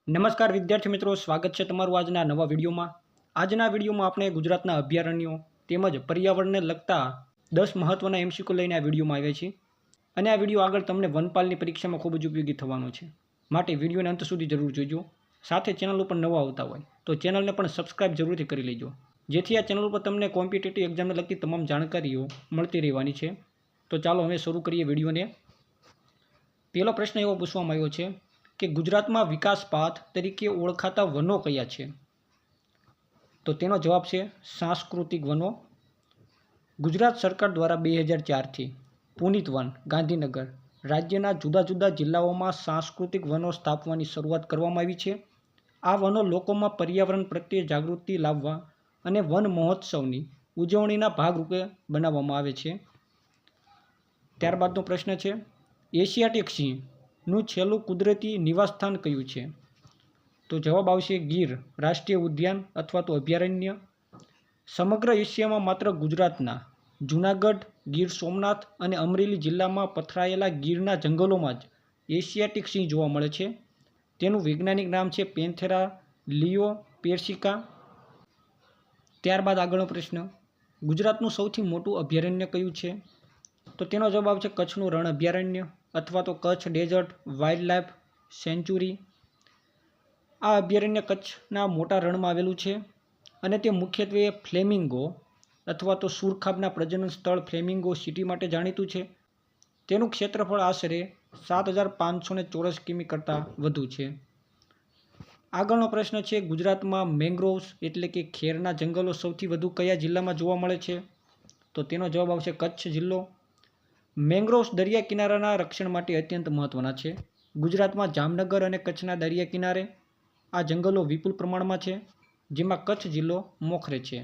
નમસ્કાર વિદ્યાર્થી મિત્રો, સ્વાગત છે તમારું આજના નવા વિડીયોમાં. આજના વિડીયોમાં આપણે ગુજરાતના અભયારણ્યો તેમજ પર્યાવરણને લગતા 10 મહત્વના એમસીક્યુ લઈને આ વિડીયોમાં આવ્યા છીએ. અને આ વિડીયો આગળ તમને વનપાલની પરીક્ષામાં ખૂબ જ ઉપયોગી થવાનો છે. માટે વિડીયોને અંત સુધી જરૂર જોજો. સાથે ચેનલ ઉપર નવા આવતા હોય તો ચેનલને પણ સબસ્ક્રાઇબ જરૂરથી કરી લેજો, જેથી આ ચેનલ ઉપર તમને કોમ્પિટિટિવ એક્ઝામને લગતી તમામ જાણકારીઓ મળતી રહેવાની છે. તો ચાલો હવે શરૂ કરીએ વિડીયોને. પહેલો પ્રશ્ન એવો પૂછવામાં આવ્યો છે કે ગુજરાતમાં વિકાસ પાથ તરીકે ઓળખાતા વનો કયા છે? તો તેનો જવાબ છે સાંસ્કૃતિક વનો. ગુજરાત સરકાર દ્વારા 2004થી પુનિત વન ગાંધીનગર રાજ્યના જુદા જુદા જિલ્લાઓમાં સાંસ્કૃતિક વનો સ્થાપવાની શરૂઆત કરવામાં આવી છે. આ વનો લોકોમાં પર્યાવરણ પ્રત્યે જાગૃતિ લાવવા અને વન મહોત્સવની ઉજવણીના ભાગરૂપે બનાવવામાં આવે છે. ત્યારબાદનો પ્રશ્ન છે એશિયાટિક સિંહનું છેલ્લું કુદરતી નિવાસસ્થાન કયું છે? તો જવાબ આવશે ગીર રાષ્ટ્રીય ઉદ્યાન અથવા તો અભયારણ્ય. સમગ્ર એશિયામાં માત્ર ગુજરાતના જૂનાગઢ, ગીર સોમનાથ અને અમરેલી જિલ્લામાં પથરાયેલા ગીરના જંગલોમાં જ એશિયાટિક સિંહ જોવા મળે છે. તેનું વૈજ્ઞાનિક નામ છે પેન્થેરા લિયો પેર્સિકા. ત્યારબાદ આગળનો પ્રશ્ન ગુજરાતનું સૌથી મોટું અભયારણ્ય કયું છે? તો તેનો જવાબ છે કચ્છનું રણ અભયારણ્ય અથવા તો કચ્છ ડેઝર્ટ વાઇલ્ડલાઇફ સેન્ચ્યુરી. આ અભયારણ્ય કચ્છના મોટા રણમાં આવેલું છે અને તે મુખ્યત્વે ફ્લેમિંગો અથવા તો સુરખાબના પ્રજનન સ્થળ ફ્લેમિંગો સિટી માટે જાણીતું છે. તેનું ક્ષેત્રફળ આશરે 7,500 ચોરસ કિમી કરતાં વધુ છે. આગળનો પ્રશ્ન છે ગુજરાતમાં મેંગ્રોવ્સ એટલે કે ખેરના જંગલો સૌથી વધુ કયા જિલ્લામાં જોવા મળે છે? તો તેનો જવાબ આવશે કચ્છ જિલ્લો. મેંગ્રોવ્સ દરિયા કિનારાના રક્ષણ માટે અત્યંત મહત્ત્વના છે. ગુજરાતમાં જામનગર અને કચ્છના દરિયા કિનારે આ જંગલો વિપુલ પ્રમાણમાં છે, જેમાં કચ્છ જિલ્લો મોખરે છે.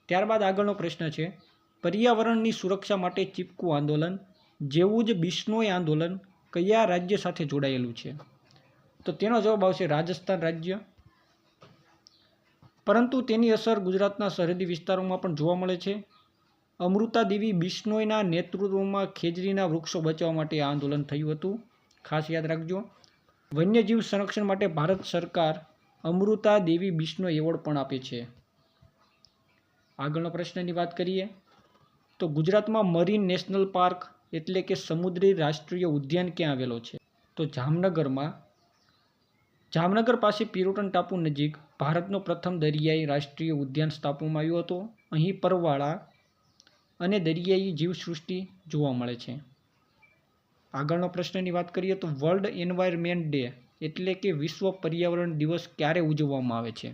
ત્યારબાદ આગળનો પ્રશ્ન છે પર્યાવરણની સુરક્ષા માટે ચીપકુ આંદોલન જેવું જ બિશ્નોઈ આંદોલન કયા રાજ્ય સાથે જોડાયેલું છે? તો તેનો જવાબ આવશે રાજસ્થાન રાજ્ય. પરંતુ તેની અસર ગુજરાતના સરહદી વિસ્તારોમાં પણ જોવા મળે છે. અમૃતા દેવી બિશ્નોઈના નેતૃત્વમાં ખેજરીના વૃક્ષો બચાવવા માટે આ આંદોલન થયું હતું. ખાસ યાદ રાખજો. વન્યજીવ સંરક્ષણ માટે ભારત સરકાર અમૃતા દેવી બિશ્નોઈ એવોર્ડ પણ આપે છે. આગળનો પ્રશ્નની વાત કરીએ તો ગુજરાતમાં મરીન નેશનલ પાર્ક એટલે કે સમુદ્રી રાષ્ટ્રીય ઉદ્યાન ક્યાં આવેલો છે? તો જામનગરમાં. જામનગર પાસે પિરોટન ટાપુ નજીક ભારતનો પ્રથમ દરિયાઈ રાષ્ટ્રીય ઉદ્યાન સ્થાપવામાં આવ્યો હતો. અહીં પરવાળા અને દરિયાઈ જીવસૃષ્ટિ જોવા મળે છે. આગળનો પ્રશ્નની વાત કરીએ તો વર્લ્ડ એન્વાયરમેન્ટ ડે એટલે કે વિશ્વ પર્યાવરણ દિવસ ક્યારે ઉજવવામાં આવે છે?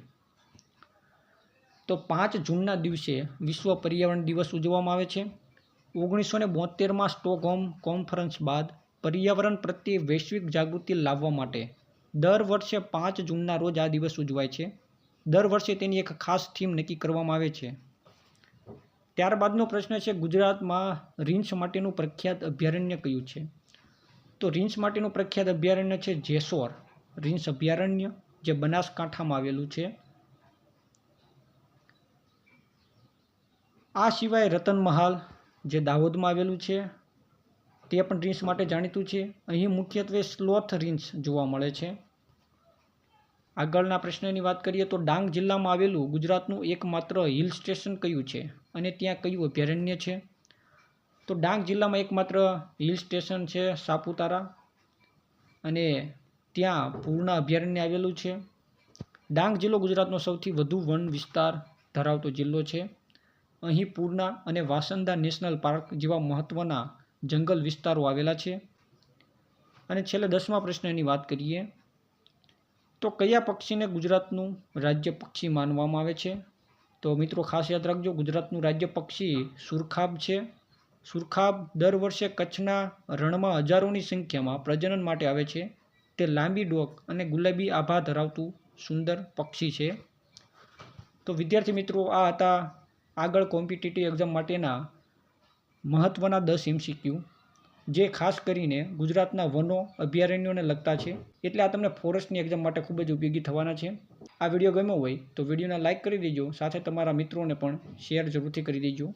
તો 5 જૂનના દિવસે વિશ્વ પર્યાવરણ દિવસ ઉજવવામાં આવે છે. 1972માં સ્ટોકહોમ કોન્ફરન્સ બાદ પર્યાવરણ પ્રત્યે વૈશ્વિક જાગૃતિ લાવવા માટે દર વર્ષે 5 જૂનના રોજ આ દિવસ ઉજવાય છે. દર વર્ષે તેની એક ખાસ થીમ નક્કી કરવામાં આવે છે. ત્યારબાદનો પ્રશ્ન છે ગુજરાતમાં રીંછ માટેનું પ્રખ્યાત અભયારણ્ય કયું છે? તો રીંછ માટેનું પ્રખ્યાત અભયારણ્ય છે જેસોર રીંછ અભયારણ્ય, જે બનાસકાંઠામાં આવેલું છે. આ સિવાય રતનમહાલ જે દાહોદમાં આવેલું છે તે પણ રીંછ માટે જાણીતું છે. અહીં મુખ્યત્વે સ્લોથ રીંછ જોવા મળે છે. આગળના પ્રશ્નની વાત કરીએ તો ડાંગ જિલ્લામાં આવેલું ગુજરાતનું એકમાત્ર હિલ સ્ટેશન કયું છે અને ત્યાં કયું અભયારણ્ય છે? તો ડાંગ જિલ્લામાં એકમાત્ર હિલ સ્ટેશન છે સાપુતારા અને ત્યાં પૂરના અભયારણ્ય આવેલું છે. ડાંગ જિલ્લો ગુજરાતનો સૌથી વધુ વન વિસ્તાર ધરાવતો જિલ્લો છે. અહીં પૂરના અને વાસંદા નેશનલ પાર્ક જેવા મહત્ત્વના જંગલ વિસ્તારો આવેલા છે. અને છેલ્લે 10મા પ્રશ્નની વાત કરીએ તો કયા પક્ષીને ગુજરાતનું રાજ્ય પક્ષી માનવામાં આવે છે? તો મિત્રો ખાસ યાદ રાખજો, ગુજરાતનું રાજ્ય પક્ષી સુરખાબ છે. સુરખાબ દર વર્ષે કચ્છના રણમાં હજારોની સંખ્યામાં પ્રજનન માટે આવે છે. તે લાંબી ડોક અને ગુલાબી આભા ધરાવતું સુંદર પક્ષી છે. તો વિદ્યાર્થી મિત્રો, આ હતા આગળ કોમ્પિટિટિવ એક્ઝામ માટેના મહત્ત્વના 10 એમસીક્યુ, જે ખાસ કરીને ગુજરાતના વનો અભયારણ્યોને લગતા છે. એટલે આ તમને ફોરેસ્ટની એક્ઝામ માટે ખૂબ જ ઉપયોગી થવાના છે. આ વિડીયો ગમ્યો હોય તો વિડીયોને લાઇક કરી દેજો, સાથે તમારા મિત્રોને પણ શેર જરૂરથી કરી દેજો.